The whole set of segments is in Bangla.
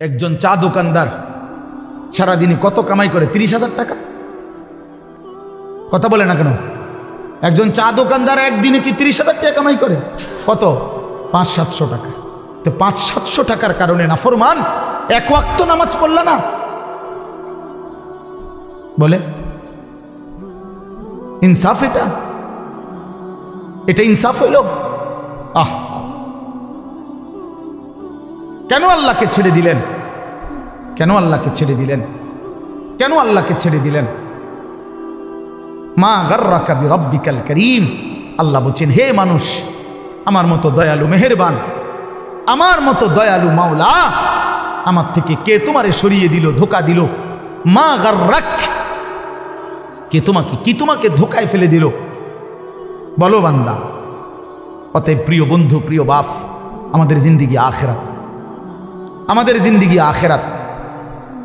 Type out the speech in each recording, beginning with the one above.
একজন চা দোকানদার সারাদিনে কত কামাই করে? 30,000 টাকা। কথা বলে না কেন? একজন চা দোকানদার একদিনে কি 30,000 টাকা কামাই করে? কত? 500-700 টাকা। তো 500-700 টাকার কারণে নাফরমান এক ওয়াক্ত নামাজ পড়ল না। বলে ইনসাফ? এটা ইনসাফ হইল? আহ, কেন আল্লাহকে ছেড়ে দিলেন? কেন আল্লাহকে ছেড়ে দিলেন? কেন আল্লাহকে ছেড়ে দিলেন? মা গাররাকা বিরাব্বিকাল কারীম। আল্লাহ বলছেন, হে মানুষ, আমার মতো দয়ালু মেহেরবান, আমার মতো দয়ালু মাওলা আমার থেকে কে তোমারে সরিয়ে দিল, ধোকা দিল? মা গাররাক, কে তোমাকে, কি তোমাকে ধোকায় ফেলে দিল? বলো বান্দা। অতএব প্রিয় বন্ধু, প্রিয় বাপ, আমাদের জিন্দিগি আখিরাত, আমাদের জিন্দিগি আখিরাত,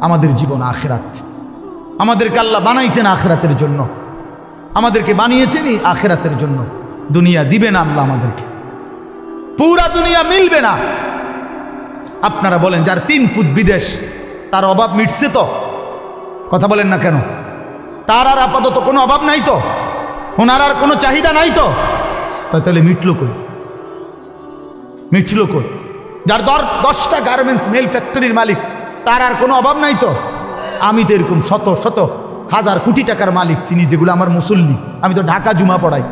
আমাদের জীবন আখিরাত। আমাদেরকে আল্লাহ বানাইছেন আখিরাতের জন্য, আমাদেরকে বানিয়েছেনই আখিরাতের জন্য। দুনিয়া দিবে না আল্লাহ আমাদেরকে, পুরা দুনিয়া মিলবে না। আপনারা বলেন, যার 3 ফুট বিদেশ, তার অভাব মিটছে তো? কথা বলেন না কেন? তার আর আপাতত কোনো অভাব নাই তো? ওনার আর কোনো চাহিদা নাই তো? তাহলে মিটল কই? মিটল কই? যার 10টা গার্মেন্টস মেল ফ্যাক্টরির মালিক, তার আর কোনো অভাব নাই তো? আমি তো এরকম শত শত হাজার কোটি টাকার মালিক চিনি, যেগুলো আমার মুসল্লি। আমি তো ঢাকা জুমা পড়াই।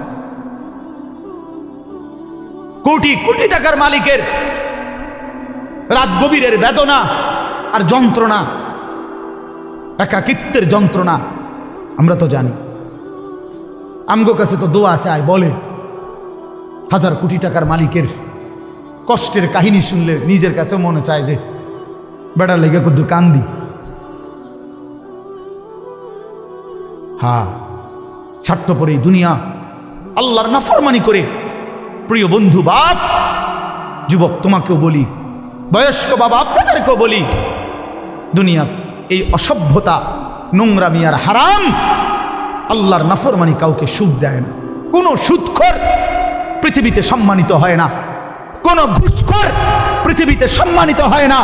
কোটি কোটি টাকার মালিকের রাত গভীরের বেদনা আর যন্ত্রণা, একাকিত্বের যন্ত্রণা আমরা তো জানি। আমগো কাছে তো দোয়া চায়, বলে হাজার কোটি টাকার মালিকের কষ্টের কাহিনী শুনলে নিজের কাছেও মনে চায় যে বেটার লেগে কত কান্দি। হ্যাঁ, স্বার্থপর এই দুনিয়া আল্লাহর নাফরমানি করে। প্রিয় বন্ধু, বাপ, যুবক তোমাকেও বলি, বয়স্ক বাবা আপনাদেরকেও বলি, দুনিয়া এই অসভ্যতা, নোংরামি আর হারাম, আল্লাহর নাফরমানি কাউকে সুখ দেয় না। কোনো সুদখোর পৃথিবীতে সম্মানিত হয় না, কোন ঘুষখোর পৃথিবীতে সম্মানিত হয় না,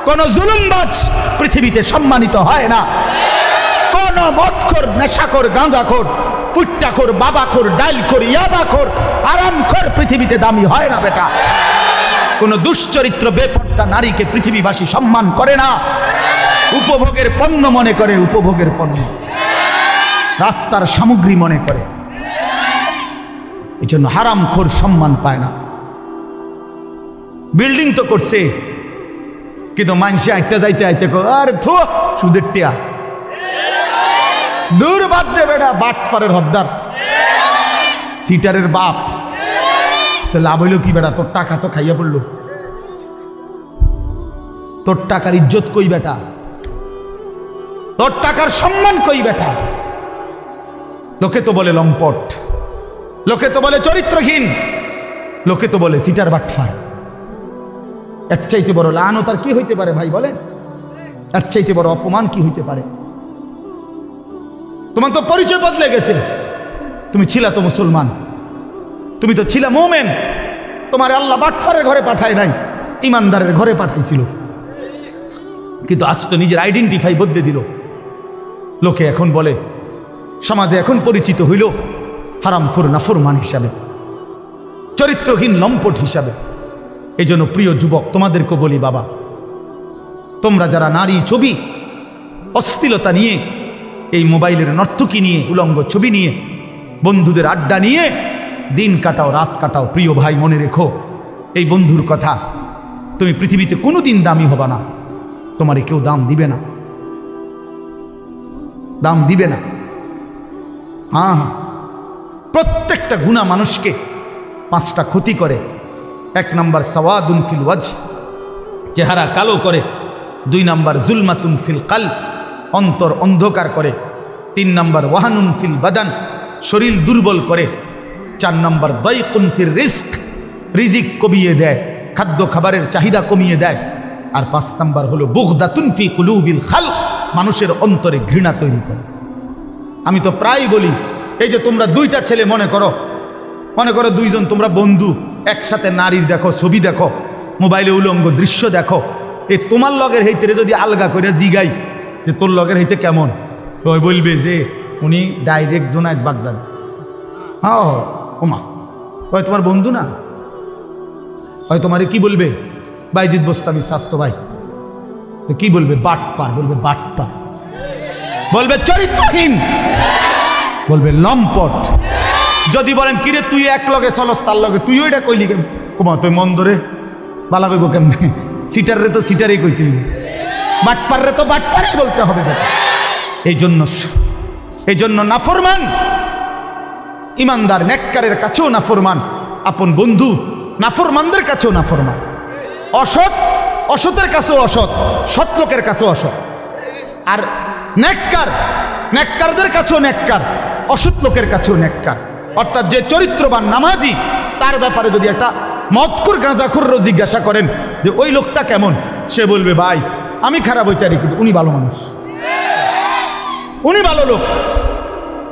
কোন জুলুমবাজ পৃথিবীতে সম্মানিত হয় না, কোন মদখোর, নেশাখোর, গাঁজাখোর, ফুট্টাখোর, বাবাখোর, ডাইলখোর, ইয়াবাখোর, আরামখোর পৃথিবীতে দামি হয় না বেটা। কোন দুশ্চরিত্র বেপর্দা নারীকে পৃথিবীবাসী সম্মান করে না, উপভোগের পণ্য মনে করে, উপভোগের পণ্য, রাস্তার সামগ্রী মনে করে। এই জন্য হারামখোর সম্মান পায় না। বিল্ডিং তো করছে, কিন্তু মানুষে একটা যাইতে আইতে আর থো সুদের টিয়া, দূর বাদ দে বেটা, বাটফারের হদ্দার, সিটারের বাপ। তো লাভ হইল কি বেটা? তোর টাকা তো খাইয়া পড়লো, তোর টাকার ইজ্জত কই বেটা? তোর টাকার সম্মান কই বেটা? লোকে তো বলে লম্পট, লোকে তো বলে চরিত্রহীন, লোকে তো বলে সিটার বাটফার। এর চাইতে বড় লানত আর কি হইতে পারে ভাই বলেন? এর চাইতে বড় অপমান কি হইতে পারে? তোমার তো পরিচয় বদলে গেছে। তুমি ছিলা তো মুসলমান, তুমি তো ছিলা মোমেন। তোমার আল্লাহ বাটফারের ঘরে পাঠায় নাই, ইমানদারের ঘরে পাঠাইছিল। কিন্তু আজ তো নিজের আইডেন্টিফাই বদলে দিল। লোকে এখন বলে, সমাজে এখন পরিচিত হইল হারামখোর, নাফরমান হিসাবে, চরিত্রহীন, লম্পট হিসাবে। এই জন্য প্রিয় যুবক তোমাদেরকে বলি, বাবা, তোমরা যারা নারী ছবি, অশ্লীলতা নিয়ে, এই মোবাইলের নর্তকী নিয়ে, উলঙ্গ ছবি নিয়ে, বন্ধুদের আড্ডা নিয়ে দিন কাটাও, রাত কাটাও, প্রিয় ভাই মনে রেখো এই বন্ধুর কথা, তুমি পৃথিবীতে কোনোদিন দামি হবা না। তোমারে কেউ দাম দিবে না, দাম দিবে না। হ্যাঁ, প্রত্যেকটা গুনাহ মানুষকে 5টা ক্ষতি করে। 1 নাম্বার সাওয়াদুন ফিল ওয়াজহ, চেহারা কালো করে। 2 নাম্বার জুলমাতুন ফিল কলব, অন্তর অন্ধকার করে। 3 নাম্বার ওয়াহানুন ফিল বাদান, শরীর দুর্বল করে। 4 নাম্বার দাইকুন ফির রিজক, রিজিক কমিয়ে দেয়, খাদ্য খাবারের চাহিদা কমিয়ে দেয়। আর 5 নাম্বার হলো বুগদাতুন ফি কুলুবিল খালক, মানুষের অন্তরে ঘৃণা তৈরি করে। আমি তো প্রায় বলি, এই যে তোমরা 2টা ছেলে মনে করো 2জন তোমরা বন্ধু, একসাথে নারীর দেখো, ছবি দেখো, মোবাইলে উলঙ্গ দৃশ্য দেখো, এই তোমার লগের হইতে যদি আলগা করে জিগাই যে তোর লগের হইতে কেমন, ওই বলবে যে উনি ডাইরেক্ট জোনায়েদ বাগদাদ। হ্যাঁ ওমা, ওই তোমার বন্ধু না, হয় তোমারে কি বলবে বাইজিদ বোস্তামি স্বাস্থ্য ভাই, তো কি বলবে বাটপার, বলবে বাটপার, বলবে চরিত্রহীন, বলবে লম্পট। যদি বলেন কিরে তুই এক লগে চলস তার লগে তুই ওইটা কইলি কেন, কুমা তুই মন ধরে বালা কইব কেমনে, সিটার রে তো সিটারই কইতে হইবে, বাটপার রে তো বাটপারই বলতে হবে। এই জন্য নাফরমান ইমানদার নেককারের কাছেও নাফরমান, আপন বন্ধু নাফরমানদের কাছেও নাফরমান, অসৎ অসতের কাছেও অসৎ, সৎ লোকের কাছেও অসৎ, আর নেককারদের কাছেও নেককার, অসৎ লোকের কাছেও নেককার। অর্থাৎ যে চরিত্রবান নামাজি তার ব্যাপারে যদি একটা মদখুর গাঁজাখুরও জিজ্ঞাসা করেন যে ওই লোকটা কেমন, সে বলবে ভাই আমি খারাপ হইতে পারি কিন্তু উনি ভালো মানুষ, উনি ভালো লোক,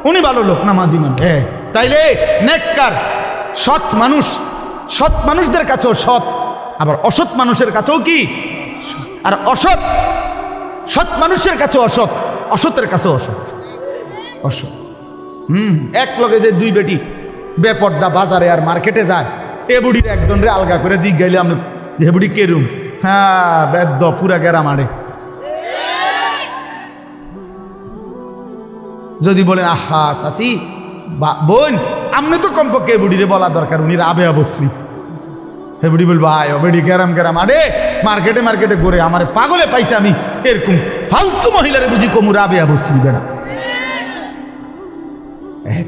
উনি ভালো লোক নামাজি মানুষ। তাইলে নেককার সৎ মানুষদের কাছেও সৎ, আবার অসৎ মানুষের কাছেও কি, আর সৎ মানুষের কাছেও অসৎ, অসতের কাছেও অসৎ। এক লগে যে দুই বেটি বেপর্দা বাজারে আর মার্কেটে যায়, এ বুড়ির একজন রে আলগা করে জিজ্ঞাইলে আমি যে বুড়ি কেরুম, হ্যাঁ বেদ্য পুরা গেরা মারে। যদি বলেন আহা চাচি বোন আপনি তো কমপক্ষে বুড়িরে বলা দরকার, উনি রাবে অবশ্যই, হে বুড়ি বলবো আয় বেড়ি গেরাম আরে মার্কেটে ঘুরে আমার পাগলে পাইছে, আমি এরকম ফালতু মহিলারে বুঝি কমু রাবে অবশ্যই বেড়া।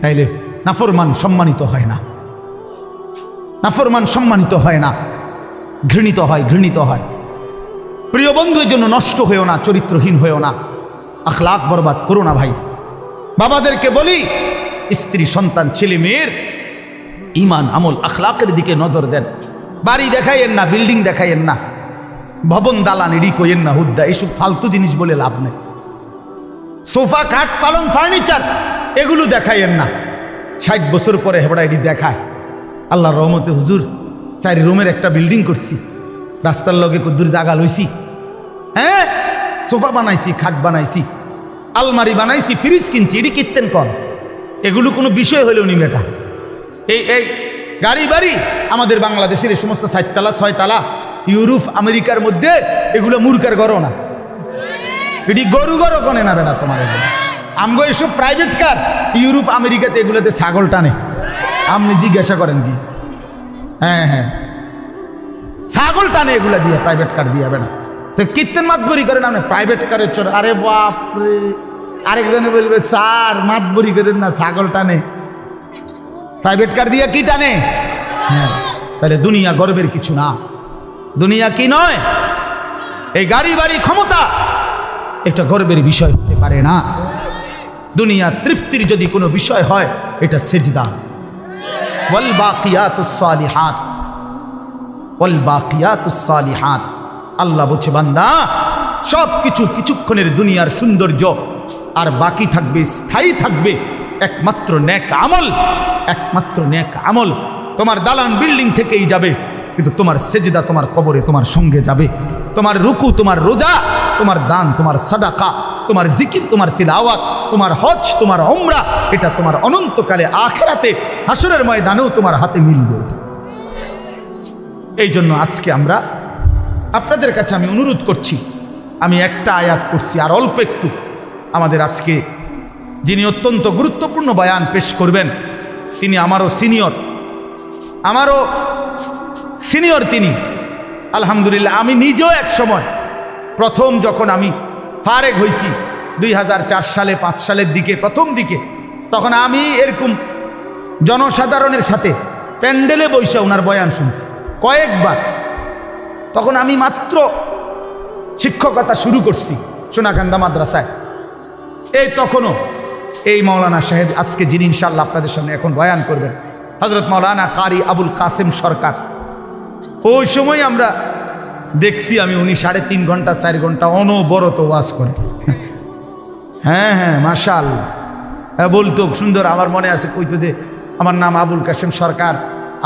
তাইলে নাফরমান সম্মানিত হয় না, নাফরমান সম্মানিত হয় না, ঘৃণিত হয়। প্রিয় বন্ধু, এর জন্য নষ্ট হয়েও না, চরিত্রহীন হয়েও না, আখলাক বরবাদ করো না ভাই। বাবাদেরকে বলি স্ত্রী সন্তান ছেলে মেয়ের ইমান আমল আখলাকের দিকে নজর দেন। বাড়ি দেখাইয়েন না, বিল্ডিং দেখাইয়েন না, ভবন দালান এডি কইয়েন না, হুদ্দা এইসব ফালতু জিনিস বলে লাভ নেই। সোফা খাট পালং ফার্নিচার এগুলো দেখাইয়েন না। 60 বছর পরে হেবড়া এডি দেখায়। আল্লাহর রহমতে হুজুর 4 রুমের একটা বিল্ডিং করছি, রাস্তার লগে কুদ্দুর জায়গা লইছি, হ্যাঁ সোফা বানাইছি, খাট বানাইছি, আলমারি বানাইছি, ফ্রিজ কিনছি, এটি কিনতেন কন, এগুলো কোনো বিষয় হলেও নি বেটা। এই গাড়ি বাড়ি আমাদের বাংলাদেশের এই সমস্ত 4 তালা 6 তালা ইউরোপ আমেরিকার মধ্যে এগুলো মূর্খার ঘরও না, এটি গরু ঘরও কনে না বেটা তোমার। আমগো এসব প্রাইভেট কার ইউরোপ আমেরিকাতে এগুলোতে ছাগল টানে, আপনি জিজ্ঞাসা করেন কি, হ্যাঁ ছাগল টানে এগুলা দিয়ে, প্রাইভেট কার দিয়ে বেটা। তো কীর্তন মাতবরি করেন আপনি প্রাইভেট কারের চোর, আরে বাপরে। আরেকজনে বলবে স্যার মাতবরি করেন না, ছাগল টানে, প্রাইভেট কার দিয়ে কি টানে। হ্যাঁ, তাহলে দুনিয়া গর্বের কিছু না, দুনিয়া কি নয়, এই গাড়ি বাড়ি ক্ষমতা এটা গর্বের বিষয় হতে পারে না। দুনিয়া তৃপ্তির যদি কোনো বিষয় হয় এটা সিজদা। ওয়াল বাকিয়াতুস সালিহাত, ওয়াল বাকিয়াতুস সালিহাত, আল্লাহ বলছে বান্দা সব কিছু কিছুক্ষণের দুনিয়ার সৌন্দর্য, আর বাকি থাকবে, স্থায়ী থাকবে একমাত্র নেক আমল, একমাত্র নেক আমল। তোমার দালান বিল্ডিং থেকেই যাবে, কিন্তু তোমার সেজদা তোমার কবরে তোমার সঙ্গে যাবে, তোমার রুকু, তোমার রোজা, তোমার দান, তোমার সাদাকা, তোমার জিকির, তোমার তিলাওয়াত, তোমার হজ, তোমার উমরা, এটা তোমার অনন্তকালে আখিরাতে হাসরের ময়দানেও তোমার হাতে মিলবে। এই জন্য আজকে আমরা আপনাদের কাছে আমি অনুরোধ করছি, আমি একটা আয়াত করছি আর অল্প একটু, আমাদের আজকে যিনি অত্যন্ত গুরুত্বপূর্ণ বয়ান পেশ করবেন তিনি আমারও সিনিয়র তিনি, আলহামদুলিল্লাহ। আমি নিজেও এক সময় প্রথম যখন আমি ফারেগ হয়েছি 2004 সালে 5 সালের দিকে, প্রথম দিকে, তখন আমি এরকম জনসাধারণের সাথে প্যান্ডেলে বসে ওনার বয়ান শুনছি কয়েকবার। তখন আমি মাত্র শিক্ষকতা শুরু করছি সোনাকান্দা মাদ্রাসায়। এই তখনও এই মাওলানা সাহেব আজকে যিনি ইনশাআল্লাহ আপনাদের সামনে এখন বয়ান করবেন, হযরত মাওলানা কারি আবুল কাসেম সরকার, ওই সময় আমরা দেখছি আমি উনি 3.5 ঘন্টা 4 ঘন্টা অনবরত ওয়াজ করে। হ্যাঁ মাশাআল্লাহ, বলতো সুন্দর। আমার মনে আছে কইতো যে আমার নাম আবুল কাসেম সরকার,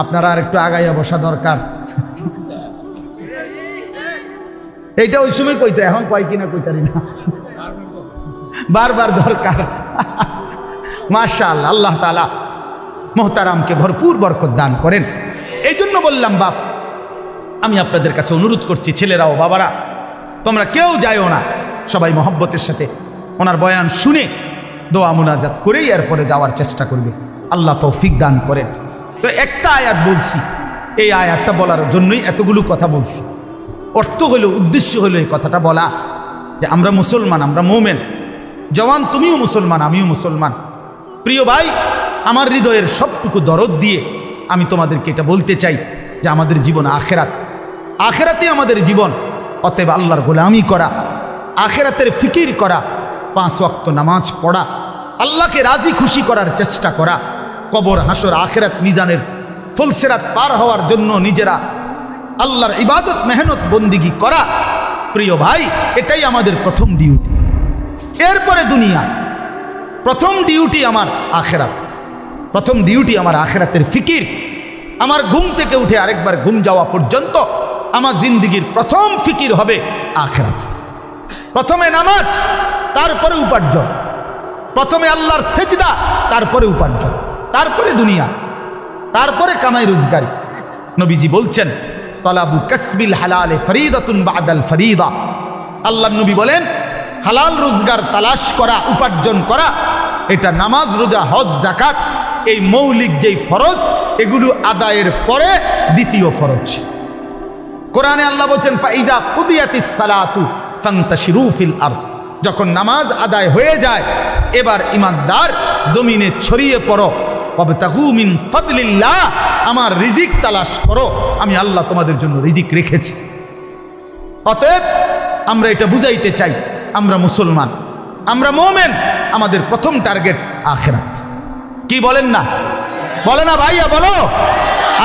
আপনারা আর একটু আগাইয়া বসা দরকার। এইটা ওই সময় কইতে, এখন কয় কিনা কইতারি না, বারবার দরকার। মাশাআল্লাহ, আল্লাহ তাআলা মোহতারামকে ভরপুর বরকত দান করেন। এই জন্য বললাম বাপ, আমি আপনাদের কাছে অনুরোধ করছি, ছেলেরাও বাবারা, তোমরা কেউ যাইও না, সবাই মহব্বতের সাথে ওনার বয়ান শুনে দোয়া মুনাজাত করেই এরপরে যাওয়ার চেষ্টা করবে। আল্লাহ তৌফিক দান করেন। তো একটা আয়াত বলছি, এই আয়াতটা বলার জন্যই এতগুলো কথা বলছি। অর্থ হলো, উদ্দেশ্য হলো এই কথাটা বলা যে আমরা মুসলমান, আমরা মোমেন। জওয়ান, তুমিও মুসলমান, আমিও মুসলমান। প্রিয় ভাই, আমার হৃদয়ের সবটুকু দরদ দিয়ে আমি তোমাদেরকে এটা বলতে চাই যে আমাদের জীবন আখেরাত, আখেরাতে আমাদের জীবন। অতএব আল্লাহর গোলামি করা, আখেরাতের ফিকির করা, 5 ওয়াক্ত নামাজ পড়া, আল্লাহকে রাজি খুশি করার চেষ্টা করা, কবর হাসর আখেরাত মিজানের ফুলসেরাত পার হওয়ার জন্য নিজেরা আল্লাহর ইবাদত মেহনত বন্দিগি করা। প্রিয় ভাই, এটাই আমাদের প্রথম ডিউটি। এরপরে দুনিয়া। প্রথম ডিউটি আমার আখেরাত, প্রথম ডিউটি আমার আখেরাতের ফিকির। আমার ঘুম থেকে উঠে আরেকবার ঘুম যাওয়া পর্যন্ত আমার জিন্দিগির প্রথম ফিকির হবে আখেরাত। প্রথমে নামাজ, তারপরে উপার্জন। প্রথমে আল্লাহর সেজদা, তারপরে উপার্জন, তারপরে দুনিয়া, তারপরে কামাই রোজগারি। নবীজি বলছেন, তলাবু কাসবিল হালালে ফরিদাতুন বাদাল ফরিদা। আল্লাহর নবী বলেন, হালাল রোজগার তালাশ করা, উপার্জন করা, এটা নামাজ, রোজা, হজ, যাকাত, এই মৌলিক যেই ফরজ, এগুলো আদায়ের পরে দ্বিতীয় ফরজ। কোরআনে আল্লাহ বলছেন, ফাইজা কুদিয়াতিস সালাতু ফান্তাশিরু ফিল আরদ। যখন নামাজ আদায় হয়ে যায়, এবার ইমানদার জমিনে ছড়িয়ে পড়ো। ওয়াবতাগু মিন ফাদলিল্লাহ, আমার রিজিক তালাশ করো, আমি আল্লাহ তোমাদের জন্য রিজিক রেখেছি। অতএব আমরা এটা বুঝাইতে চাই, আমরা মুসলমান, আমরা মোমেন, আমাদের প্রথম টার্গেট আখেরাত। কি বলেন না? বলে না ভাইয়া, বলো।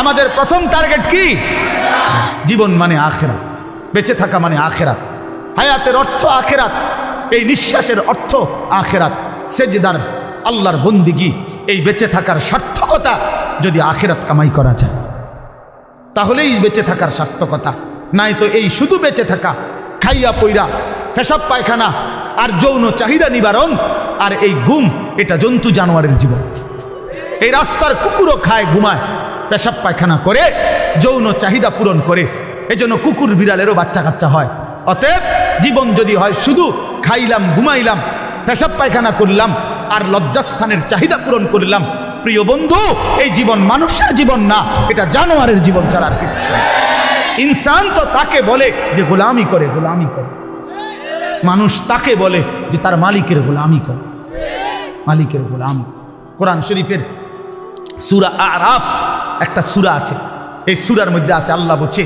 আমাদের প্রথম টার্গেট কি? জীবন মানে আখেরাত, বেঁচে থাকা মানে আখেরাত, হায়াতের অর্থ আখেরাত, এই নিঃশ্বাসের অর্থ আখেরাত, সেজদার আল্লাহর বন্দিগি, এই বেঁচে থাকার সার্থকতা যদি আখেরাত কামাই করা যায়, তাহলেই বেঁচে থাকার সার্থকতা। নাই তো এই শুধু বেঁচে থাকা, খাইয়া পইরা, পেশাব পায়খানা আর যৌন চাহিদা নিবারণ, আর এই ঘুম, এটা জন্তু জানোয়ারের জীবন। এই রাস্তার কুকুরও খায়, ঘুমায়, পেশাব পায়খানা করে, যৌন চাহিদা পূরণ করে। এজন্য কুকুর বিড়ালেরও বাচ্চা কাচ্চা হয়। অতএব জীবন যদি হয় শুধু খাইলাম, ঘুমাইলাম, পেশাব পায়খানা করলাম আর লজ্জাস্থানের চাহিদা পূরণ করলাম, প্রিয় বন্ধু, এই জীবন মানুষের জীবন না, এটা জানোয়ারের জীবন ছাড়া আর কিছু। ইনসান তো তাকে বলে যে গোলামি করে, গোলামি করে। মানুষ তাকে বলে যে তার মালিকের গোলামি করে, মালিকের গোলামি। কোরআন শরীফের সূরা আরাফ একটা সূরা আছে, এই সূরার মধ্যে আছে, আল্লাহ বলছে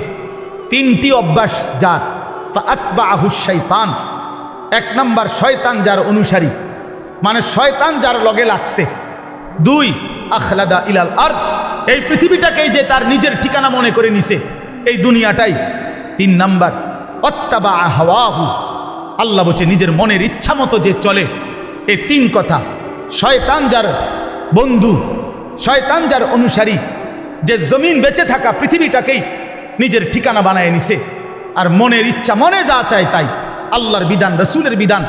3টি অভ্যাস যার, ফাআতবাহু শাইতান। 1 নাম্বার, শয়তান যার অনুসারী, মানে শয়তান যার লগে লাগছে। 2, আখলাদা ইলাল আরদ, এই পৃথিবীটাকেই যে তার নিজের ঠিকানা মনে করে নিছে, এই দুনিয়াটাই। 3 নাম্বার, অত্তাবা হাওয়াহু, আল্লাহ বলছে নিজের মনের ইচ্ছা মতো যে চলে। এই 3 কথা, শয়তান যার বন্ধু, শয়তান যার অনুসারী, যে জমিন বেঁচে থাকা পৃথিবীটাকেই নিজের ঠিকানা বানায় নিছে, আর মনের ইচ্ছা, মনে যা চায় তাই। আল্লাহর বিধান, রসুলের বিধান,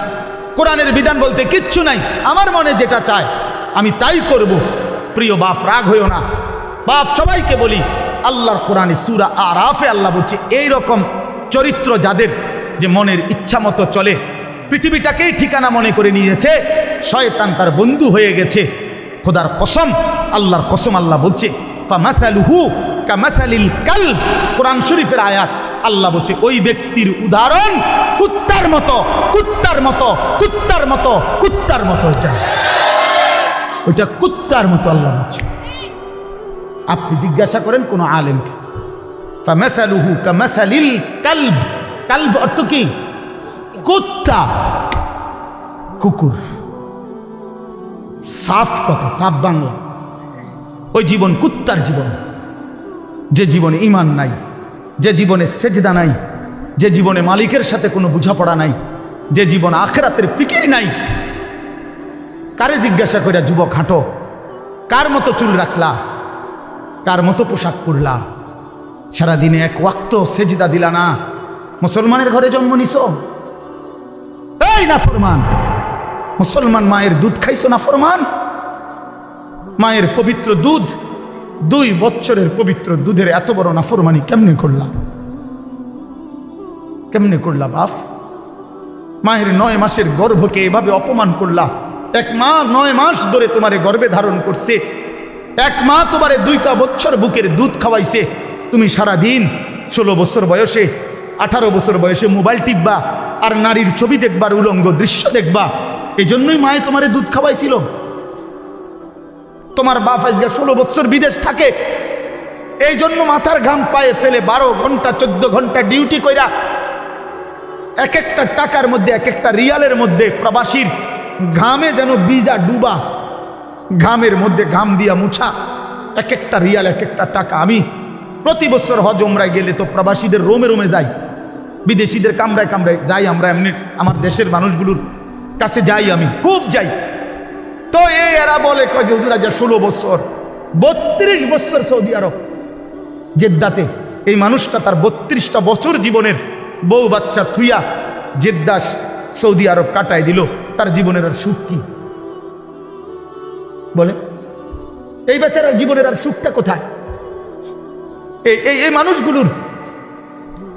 কোরআনের বিধান বলতে কিচ্ছু নাই, আমার মনে যেটা চায় আমি তাই করব। প্রিয় বাপ, রাগ হইও না বাপ, সবাইকে বলি, আল্লাহর কোরআনে সূরা আরাফে আল্লাহ বলছে এইরকম চরিত্র যাদের, যে মনের ইচ্ছা মতো চলে, পৃথিবীটাকেই ঠিকানা মনে করে নিয়েছে, শয়তান তার বন্ধু হয়ে গেছে। খোদার কসম, আল্লাহর কসম, আল্লাহ বলছে ফামাসালুহু কামাসালিল কালব। কোরআন শরীফের আয়াত, আল্লাহ বলছে ওই ব্যক্তির উদাহরণ কুত্তার মতো, কুত্তার মতো, কুত্তার মতো, কুত্তার মতো। ওইটা কুত্তার মতো আল্লাহ বলছে। আপনি জিজ্ঞাসা করেন কোন আলেমকে, ফামাসালুহু কামাসালিল কালব। কালব অর্থ কি? কুত্তা, কুকুর। সাফ কথা, সাফ বাংলা। ওই জীবন কুত্তার জীবন, যে জীবনে ঈমান নাই, যে জীবনে সেজদা নাই, যে জীবনে মালিকের সাথে কোনো বোঝাপড়া নাই, যে জীবন আখিরাতের ফিকির নাই। কারে জিজ্ঞাসা করে যুবক হাঁটো, কার মতো চুল রাখলা, কার মতো পোশাক পরলা, সারাদিনে 1 ওয়াক্ত সেজদা দিলা না, মুসলমানের ঘরে জন্ম নিছো? এই নাফরমান, মুসলমান মায়ের দুধ খাইছো নাফরমান? মায়ের পবিত্র দুধ, 2 বছরের পবিত্র দুধের এত বড় নাফরমানি কেমনে করলা? কেমনে করলা বাপ? মায়ের 9 মাসের গর্ভকে এভাবে অপমান করলা। এক মা 9 মাস ধরে তোমারে গর্ভে ধারণ করছে, এক মা তোমারে 2টা বছর বুকের দুধ খাওয়াইছে। তুমি সারা দিন 16 বছর বয়সে, 18 বছর বয়সে মোবাইল টিপবা আর নারীর ছবি দেখবার, উলঙ্গ দৃশ্য দেখবা। এই জন্যই মায়ে তোমারে দুধ খাওয়াইছিল। তোমার বাপ আজকে 16 বছর বিদেশ থাকে, এই জন্য মাথার ঘাম পায়ে ফেলে 12 ঘন্টা 14 ঘন্টা ডিউটি কইরা এক একটা টাকার মধ্যে, এক একটা রিয়ালের মধ্যে প্রবাসীর ঘামে যেন বিজা ডুবা, ঘামের মধ্যে ঘাম দিয়া মুছা, এক একটা রিয়াল, এক একটা টাকা। আমি প্রতি বছর হজ উমরায় গেলে তো প্রবাসীদের রোমে রোমে যাই, বিদেশিদের কামরায় কামরায় যাই। আমরা এমনি আমার দেশের মানুষগুলোর কাছে যাই, আমি খুব যাই। তো এরা বলে কয় যে হুজুর আজ 16 বছর, 32 বছর সৌদি আরব জেদ্দাতে। এই মানুষটা তার 32টা বছর জীবনের বউ বাচ্চা থুইয়া জেদ্দা সৌদি আরব কাটায় দিল। তার জীবনের আর সুখ কি বলে? এই বেচারার জীবনের আর সুখটা কোথায়? এই মানুষগুলোর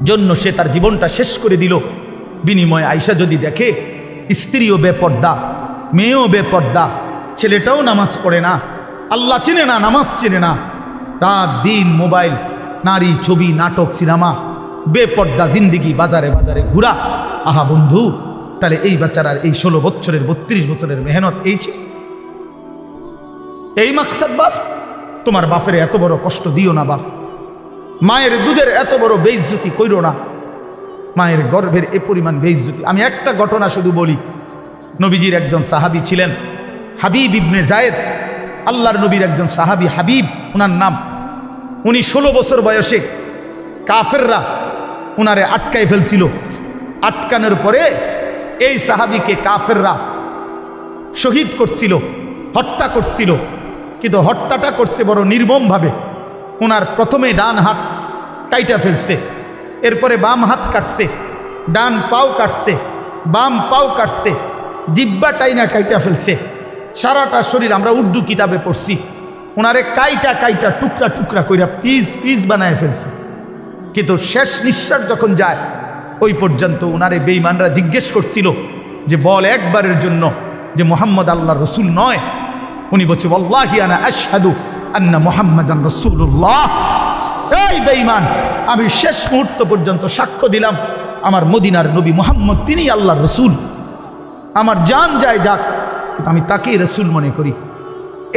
জন্য সে তার জীবনটা শেষ করে দিল। বিনিময়ে আয়সা যদি দেখে স্ত্রীও বেপর্দা, মেয়েও বেপর্দা, ছেলেটাও নামাজ পড়ে না, আল্লাহ চিনে না, নামাজ চিনে না, রাত দিন মোবাইল, নারী, ছবি, নাটক, সিনেমা, বেপর্দা জিন্দিগি, বাজারে বাজারে ঘুরা। আহা বন্ধু, তাহলে এই বেচারার এই 16 বছরের 32 বছরের মেহনত এই ছিল, এই মাকসাদ। বাপ, তোমার বাপের এত বড় কষ্ট দিও না বাপ। মায়ের দুধের এত বড় বেইজ্জতি কইরো না, মায়ের গর্ভের এ পরিমাণ বেইজ্জতি। আমি একটা ঘটনা শুধু বলি। নবীজির একজন সাহাবী ছিলেন হাবিব ইবনে জায়েদ, আল্লাহর নবীর একজন সাহাবী হাবিব ওনার নাম। উনি 16 বছর বয়সে কাফেররা উনারে আটকায় ফেলছিল। আটকানোর পরে এই সাহাবীকে কাফেররা শহীদ করছিল, হত্যা করছিল। কিন্তু হত্যাটা করছে বড় নির্মমভাবে। ওনার প্রথমে ডান হাত কাইটা ফেলছে, এরপরে বাম হাত কাটছে, ডান পাও কাটছে, বাম পাও কাটছে, জিব্বা টাইনা কাইটা ফেলছে, সারাটা শরীর। আমরা উর্দু কিতাবে পড়ছি, ওনারে কাইটা কাইটা টুকরা টুকরা কইরা পিস পিস বানায় ফেলছে। কিন্তু শেষ নিঃশ্বাস যখন যায়, ওই পর্যন্ত ওনারে বেঈমানরা জিজ্ঞেস করছিল যে বল একবারের জন্য যে মুহাম্মদ আল্লাহর রসুল নয়। উনি বলছে ওয়াল্লাহি আনা আশহাদু আন্না মুহাম্মাদান রাসূলুল্লাহ। এই বেঈমান, আমি শেষ মুহূর্ত পর্যন্ত সাক্ষ্য দিলাম আমার মদিনার নবী মুহাম্মদ তিনি আল্লাহর রসুল। আমার জান যায় যাক, কিন্তু আমি তাকেই রসুল মনে করি।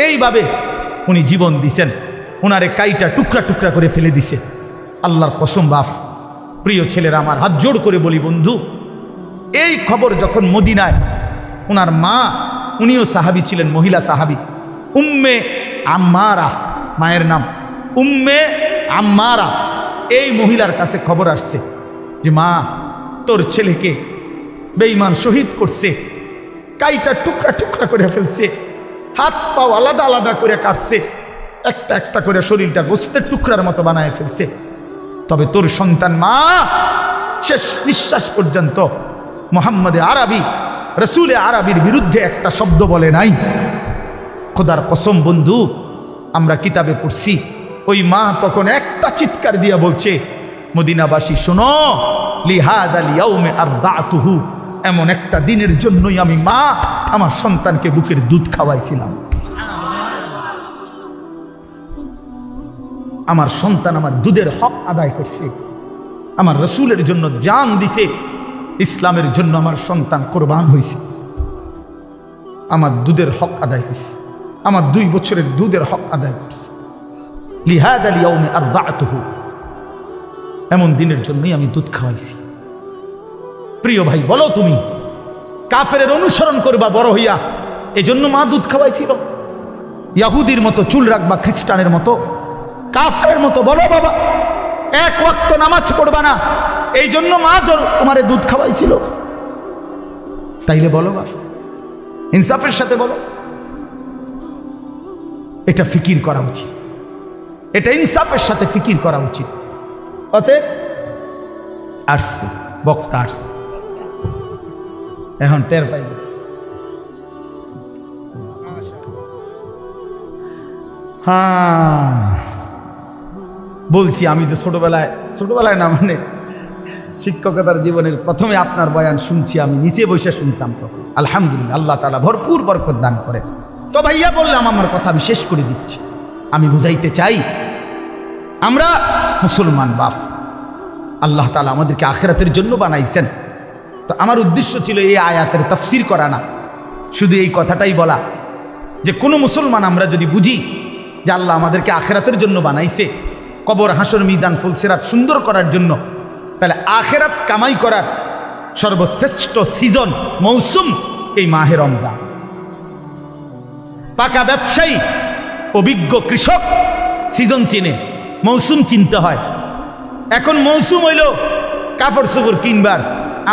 এইভাবে উনি জীবন দিছেন। ওনারে কাইটা টুকরা টুকরা করে ফেলে দিছে। আল্লাহর কসম বাপ, প্রিয় ছেলেরা, আমার হাত জোড় করে বলি বন্ধু, এই খবর যখন মদিনায় ওনার মা, উনিও সাহাবী ছিলেন, মহিলা সাহাবী, উম্মে আম্মারা মায়ের নাম, উম্মে আম্মারা, এই মহিলার কাছে খবর আসছে যে মা, তোর ছেলেকে বেঈমান শহীদ করছে, কাইটা টুকরা টুকরা করে ফেলছে, হাত পাও আলাদা আলাদা করে কাটছে, একটা একটা করে শরীরটা গোস্তের টুকরার মতো বানায় ফেলছে। তবে তোর সন্তান মা শেষ নিঃশ্বাস পর্যন্ত মুহাম্মদে আরবি, রসুলে আরবির বিরুদ্ধে একটা শব্দ বলে নাই। খোদার কসম বন্ধু, আমরা কিতাবে পড়ছি, ওই মা তখন একটা চিৎকার দিয়া বলছে, মদিনাবাসী শোনো, লিহাযাল ইয়াউমে আরদাতুহু, এমন একটা দিনের জন্যই আমি মা আমার সন্তানকে বুকের দুধ খাওয়াইছিলাম। আমার সন্তান আমার দুধের হক আদায় করছে, আমার রসুলের জন্য জান দিছে, ইসলামের জন্য আমার সন্তান কোরবান হয়েছে, আমার দুধের হক আদায় হয়েছে, আমার 2 বছরের দুধের হক আদায় করছে। লিহাযাল ইয়াউমে আরদাতুহু, এমন দিনের জন্যই আমি দুধ খাওয়াইছি। প্রিয় ভাই, বলো তুমি কাফেরের অনুসরণ করবা বড় হইয়া, এজন্য মা দুধ খাওয়াইছিল? ইহুদির মতো চুল রাখবা, খ্রিস্টানের মতো, কাফেরের মতো? বলো বাবা, 1 ওয়াক্ত নামাজ পড়বা না, এই জন্য মা তোমারে দুধ খাওয়াইছিল? তাইলে বলো বাবা, ইনসাফের সাথে বলো। এটা ফিকির করা উচিত, এটা ইনসাফের সাথে ফিকির করা উচিত। অতএব আসছে, বক্তা আসছে, এখন টের পাইব। হ্যাঁ বলছি, আমি তো ছোটবেলায় না মানে শিক্ষকতার জীবনের প্রথমে আপনার বয়ান শুনছি, আমি নিচে বসে শুনতাম তখন। আলহামদুলিল্লাহ, আল্লাহ তাআলা ভরপুর বরকত দান করে। তো ভাইয়া বললাম, আমার কথা আমি শেষ করে দিচ্ছি। আমি বুঝাইতে চাই, আমরা মুসলমান বাপ, আল্লাহ তাআলা আমাদেরকে আখিরাতের জন্য বানাইছেন। তো আমার উদ্দেশ্য ছিল এই আয়াতের তাফসীর করা না, শুধু এই কথাটাই বলা যে কোনো মুসলমান আমরা যদি বুঝি যে আল্লাহ আমাদেরকে আখিরাতের জন্য বানাইছে, কবর হাসর মিজান ফুলসিরাত সুন্দর করার জন্য, তাহলে আখিরাত কামাই করার সর্বশ্রেষ্ঠ সিজন মৌসুম এই মাহে রমজান। পাকা ব্যবসায়ী, অভিজ্ঞ কৃষক সিজন চিনে, মৌসুম চিনতে হয়। এখন মৌসুম হইল কাপড় চোপড় কিনবার,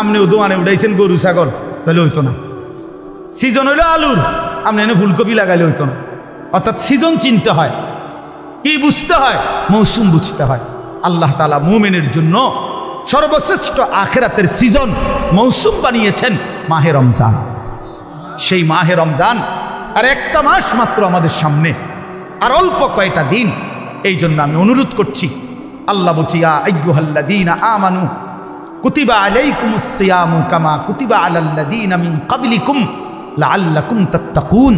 আপনিও দোকানে উঠাইছেন গরু ছাগল, তাহলে হইতো না। সিজন হইল আলুর, আপনি এনে ফুলকপি লাগাইলে হইতো না। অর্থাৎ সিজন চিনতে হয়। কি বুঝতে হয়? মৌসুম বুঝতে হয়। আল্লাহ তাআলা মুমিনের জন্য সর্বশ্রেষ্ঠ আখিরাতের সিজন মৌসুম বানিয়েছেন মাহে রমজান। সেই মাহে রমজান আর একটা মাস মাত্র আমাদের সামনে, আর অল্প কয়টা দিন। এই জন্য আমি অনুরোধ করছি, আল্লাহ বলছি, ইয়া আইয়ুহাল্লাযীনা আমানু কুতিবা আলাইকুমুস সিয়ামু কামা কুতিবা আলাল্লাযীনা মিন ক্বাবলিকুম লাআল্লাকুম তাত্তাকুন।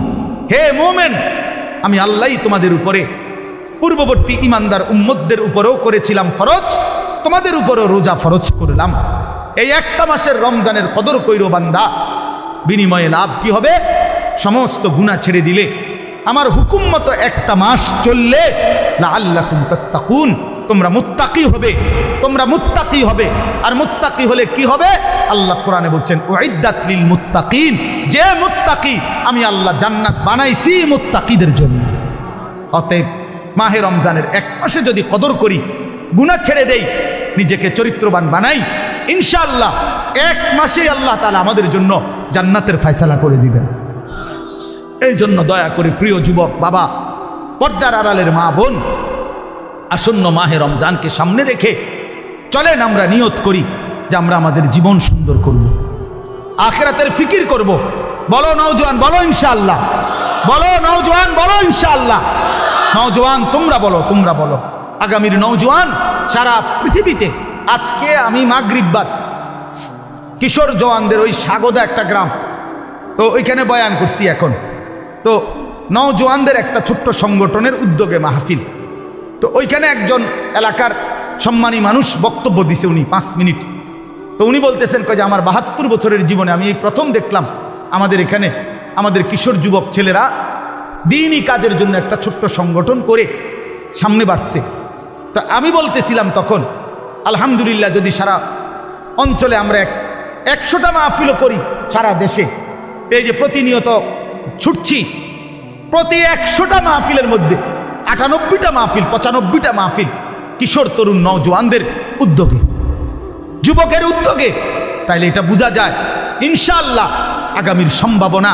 হে মুমিন, আমি আল্লাহই তোমাদের উপরে পূর্ববর্তী ইমানদার উম্মতদের উপরেও করেছিলাম ফরজ, তোমাদের উপরও রোজা ফরজ করলাম। এই একটা মাসের রমজানের কদর কইরো বান্দা, বিনিময়ে লাভ কি হবে? সমস্ত গুনাহ ছেড়ে দিলে, আমার হুকুম মতো একটা মাস চললে, লাআল্লাকুম তাত্তাকুন, তোমরা মুত্তাকি হবে, তোমরা মুত্তাকি হবে। আর মুত্তাকি হলে কি হবে? আল্লাহ কোরআনে বলছেন, উইদ্দাত লিল মুত্তাকিন, যে মুত্তাকি আমি আল্লাহ জান্নাত বানাইছি মুত্তাকিদের জন্য। অতএব মাহে রমজানের এক মাসে যদি কদর করি, গুনাহ ছেড়ে দেই, নিজেকে চরিত্রবান বানাই, ইনশাআল্লাহ এক মাসেই আল্লাহ তাআলা আমাদের জন্য জান্নাতের ফয়সালা করে দিবেন। এই জন্য দয়া করে প্রিয় যুবক বাবা, পর্দার আড়ালের মা বোন, আসন্ন মাহে রমজানকে সামনে রেখে চলেন আমরা নিয়ত করি যে আমরা আমাদের জীবন সুন্দর করব, আখিরাতের ফিকির করব। বলো নওজোয়ান, বলো ইনশাআল্লাহ। বলো নওজোয়ান, বলো ইনশাআল্লাহ। নওজোয়ান তোমরা বলো, তোমরা বলো। আগামীর নওজোয়ান সারা পৃথিবীতে। আজকে আমি মাগরিব বাদ কিশোর জওয়ানদের ওই সাগদা একটা গ্রাম, তো ওইখানে বয়ান করছি। এখন তো নওজোয়ানদের একটা ছোট্ট সংগঠনের উদ্যোগে মাহফিল, তো ওইখানে একজন এলাকার সম্মানী মানুষ বক্তব্য দিছে, উনি 5 মিনিট। তো উনি বলতেছেন যে আমার 72 বছরের জীবনে আমি এই প্রথম দেখলাম আমাদের এখানে আমাদের কিশোর যুবক ছেলেরা দিনই কাজের জন্য একটা ছোট্ট সংগঠন করে সামনে বাড়ছে। তো আমি বলতেছিলাম তখন, আলহামদুলিল্লাহ, যদি সারা অঞ্চলে আমরা 100টা মাহফিলও করি সারা দেশে, এই যে প্রতিনিয়ত ছুটছি, প্রতি 100টা মাহফিলের মধ্যে 98টা মাহফিল, 95টা মাহফিল কিশোর তরুণ নওজোয়ানদের উদ্যোগে, যুবকের উদ্যোগে, তাইলে এটা বোঝা যায় ইনশাআল্লাহ আগামীর সম্ভাবনা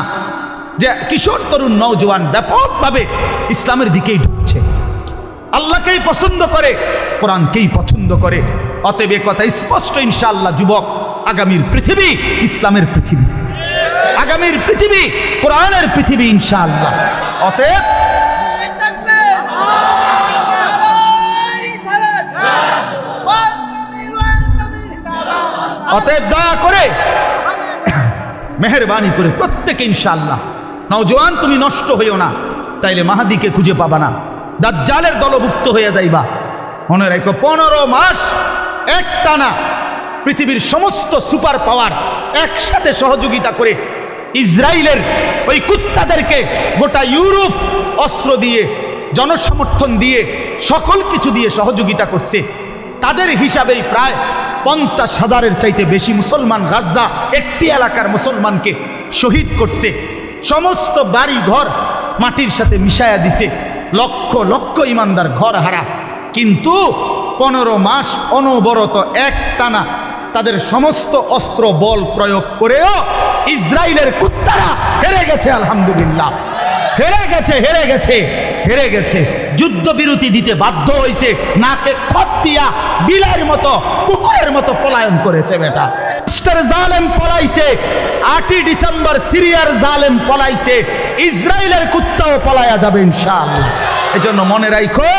যে কিশোর তরুণ নওজোয়ান ব্যাপকভাবে ইসলামের দিকেই ঢুকছে, আল্লাহকেই পছন্দ করে, কোরআনকেই পছন্দ করে। অতএব কথা স্পষ্ট, ইনশাআল্লাহ যুবক, আগামীর পৃথিবী ইসলামের পৃথিবী, আগামীর পৃথিবী কোরআনের পৃথিবী ইনশাআল্লাহ। অতএব অতএব দয়া করে মেহেরবানি করে প্রত্যেকে ইনশাআল্লাহ, নওজোয়ান তুমি নষ্ট হইও না, তাইলে মাহাদিকে খুঁজে পাবা না, দাজ্জালের দলভুক্ত হয়ে যাইবা। মনে রাখো, 15 মাস একটানা পৃথিবীর সমস্ত সুপার পাওয়ার একসাথে সহযোগিতা করে ইসরায়েলের ওই কুত্তাদেরকে গোটা ইউরোপ অস্ত্র দিয়ে, জনসমর্থন দিয়ে, সকল কিছু দিয়ে সহযোগিতা করছে। তাদের হিসাবেই প্রায় 50,000-এর চাইতে বেশি মুসলমান গাজ্জা একটি এলাকার মুসলমানকে শহীদ করছে। সমস্ত বাড়ি ঘর মাটির সাথে মিশায়া দিছে, লক্ষ লক্ষ ইমানদার ঘর হারা। কিন্তু 15 মাস অনবরত একটানা তাদের সমস্ত অস্ত্র বল প্রয়োগ করেও ইসরায়েলের কুত্তারা হেরে গেছে। আলহামদুলিল্লাহ, হেরে গেছে, হেরে গেছে, হেরে গেছে। যুদ্ধবিরতি দিতে বাধ্য হয়েছে, নাকে খত দিয়া বিলার মতো কুকুরের মতো পলায়ন করেছে বেটা। জালেম পলাইছে, 8ই ডিসেম্বর সিরিয়ার জালেম পলাইছে, ইসরায়েলের কুত্তাও পলায়া যাবে ইনশাআল্লাহ। এজন্য মনে রাখো,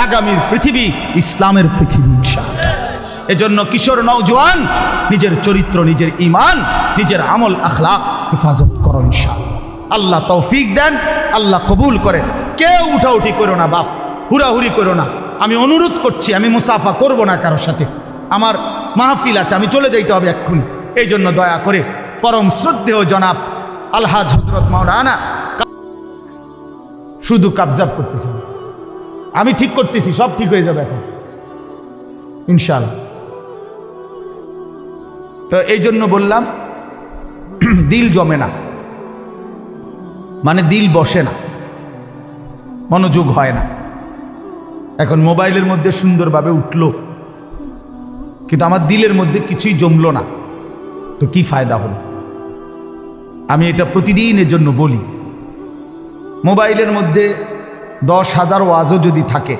আগামীর পৃথিবী ইসলামের পৃথিবী ইনশাআল্লাহ। এজন্য কিশোর নওজোয়ান নিজের চরিত্র, নিজের ঈমান, নিজের আমল আখলাক হেফাজত করো ইনশাআল্লাহ। আল্লাহ তৌফিক দেন, আল্লাহ কবুল করেন। কেউ উঠাউঠি করো না বাপ, হুড়াহুড়ি করো না। আমি অনুরোধ করছি, আমি মুসাফা করব না কারোর সাথে, আমার মাহফিল আছে, আমি চলে যাইতে হবে এক্ষুনি। এই জন্য দয়া করে পরম শ্রদ্ধেয় জনাব আলহাজ হযরত মাওলানা শুধু কাবজাব করতেছি, আমি ঠিক করতেছি, সব ঠিক হয়ে যাবে এখন ইনশাআল্লাহ। তো এই জন্য বললাম, দিল জমে না, মানে দিল বসে না, মনোযোগ হয় না। এখন মোবাইলের মধ্যে সুন্দরভাবে উঠলো, কিন্তু আমার দিলের মধ্যে কিছুই জমলো না, তো কি ফায়দা হলো? আমি এটা প্রতিদিনের জন্য বলি, মোবাইলের মধ্যে 10,000 ওয়াজও যদি থাকে,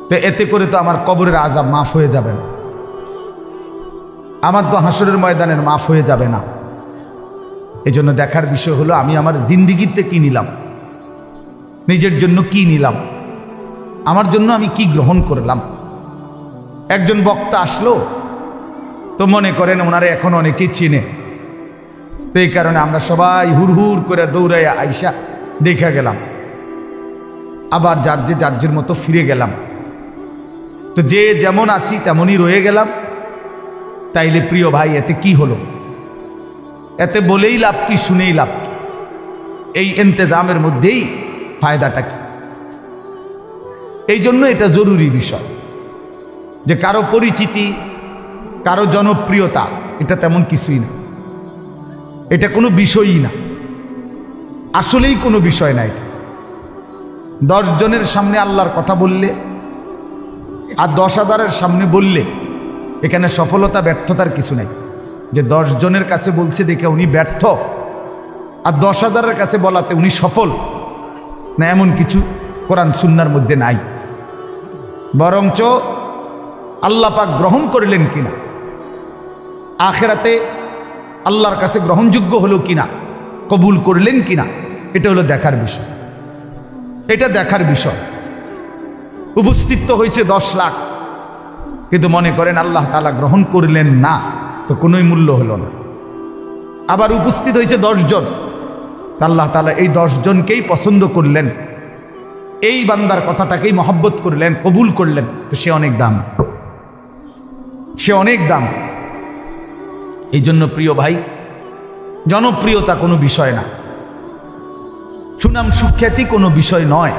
তো এতে করে তো আমার কবরের আযাব মাফ হয়ে যাবে না, আমার তো হাসরের ময়দানের মাফ হয়ে যাবে না। এই জন্য দেখার বিষয় হলো, আমি আমার জিন্দিগিতে কি নিলাম, নিজের জন্য কি নিলাম, আমার জন্য আমি কি গ্রহণ করলাম। একজন বক্তা আসলো, তো মনে করেন ওনারে এখন অনেকেই চিনে, তো এই কারণে আমরা সবাই হুড় করে দৌড়াইয়া আইসা দেখা গেলাম, আবার যার মতো ফিরে গেলাম। তো যে যেমন আছি তেমনই রয়ে গেলাম। তাইলে প্রিয় ভাই, এতে কি হলো? এতে বলেই লাভ কি, শুনেই লাভ কি? এই ইন্তেজামের মধ্যেই ফায়দাটা কি? এই জন্য এটা জরুরি বিষয় যে কারো পরিচিতি, কারো জনপ্রিয়তা, এটা তেমন কিছুই না, এটা কোনো বিষয়ই না, আসলেই কোনো বিষয় না। এটা 10 জনের সামনে আল্লাহর কথা বললে আর 10,000-এর সামনে বললে এখানে সফলতা ব্যর্থতার কিছু নাই। যে 10 জনের কাছে বলছে দেখে উনি ব্যর্থ, আর 10,000-এর কাছে বলাতে উনি সফল না, এমন কিছু কোরআন সুন্নাহর মধ্যে নাই। বরঞ্চ আল্লাহ পাক গ্রহণ করলেন কিনা, আখিরাতে আল্লাহর কাছে গ্রহণযোগ্য হলো কিনা, কবুল করলেন কিনা, এটা হলো দেখার বিষয়। এটা দেখার বিষয়। উপস্থিত তো হয়েছে 10 লাখ, কিন্তু মনে করেন আল্লাহ তাআলা গ্রহণ করলেন না, তো কোনোই মূল্য হলো না। আবার উপস্থিত হয়েছে 10 জন, আল্লাহ তাআলা এই 10 জনকেই পছন্দ করলেন, এই বান্দার কথাটাকেই মহব্বত করলেন, কবুল করলেন, তো সে অনেক দাম, সে অনেক দাম। এই জন্য প্রিয় ভাই, জনপ্রিয়তা কোনো বিষয় না, সুনাম সুখ্যাতি কোনো বিষয় নয়।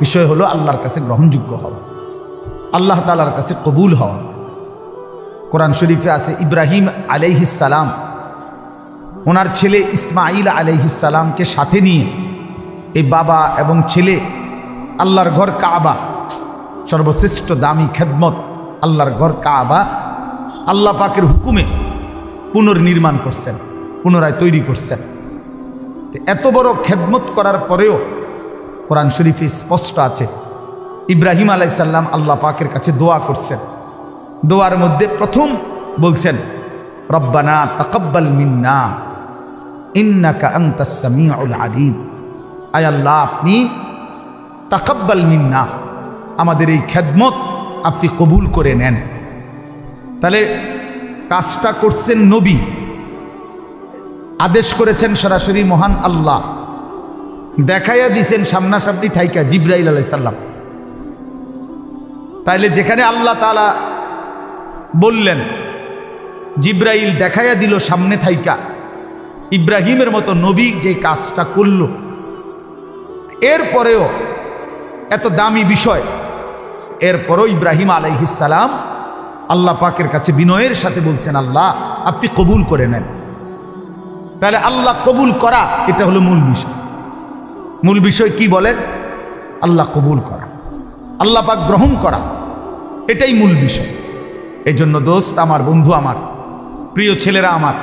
বিষয় হলো আল্লাহর কাছে গ্রহণযোগ্য হওয়া, আল্লাহ তাআলার কাছে কবুল হওয়া। কোরআন শরীফে আছে, ইব্রাহিম আলাইহিস সালাম ওনার ছেলে ইসমাঈল আলাইহিস সালামকে সাথে নিয়ে, এই বাবা এবং ছেলে আল্লাহর ঘর কাবা, সর্বশ্রেষ্ঠ দামি খেদমত আল্লাহর ঘর কাবা, আল্লাহ পাকের হুকুমে পুনর্নির্মাণ করছেন, পুনরায় তৈরি করছেন। এত বড় খেদমত করার পরেও কোরআন শরীফে স্পষ্ট আছে, ইব্রাহিম আলাইহিস সালাম আল্লাহ পাকের কাছে দোয়া করছেন। দোয়ার মধ্যে প্রথম বলছেন, রব্বানা তাকাব্বাল মিন্না ইন্নাকা আনতাস সামিউল আলিম। আয় আল্লাহ, আপনি তাকাব্বাল মিন্না, আমাদের এই খেদমত আপনি কবুল করে নেন। তাহলে কাজটা করছেন নবী, আদেশ করেছেন সরাসরি মহান আল্লাহ, দেখাইয়া দিছেন সামনাসামনি থাইকা জিবরাইল আলাইহিস সালাম। তাইলে যেখানে আল্লাহ তাআলা বললেন, জিবরাইল দেখাইয়া দিল সামনে থাইকা, ইব্রাহিমের মতো নবী যে কাজটা করল, এরপরেও এত দামি বিষয়, এরপরও ইব্রাহিম আলাইহিস সালাম আল্লাহ পাকের কাছে বিনয়ের সাথে বলছেন, আল্লাহ আপনি কবুল করে নেন। তাহলে আল্লাহ কবুল করা, এটা হলো মূল বিষয়। মূল বিষয় কি বলেন? আল্লাহ কবুল করা, আল্লাহ পাক গ্রহণ করা, এটাই মূল বিষয়। এই জন্য দোস্ত আমার, বন্ধু আমার, প্রিয় ছেলেরা আমার,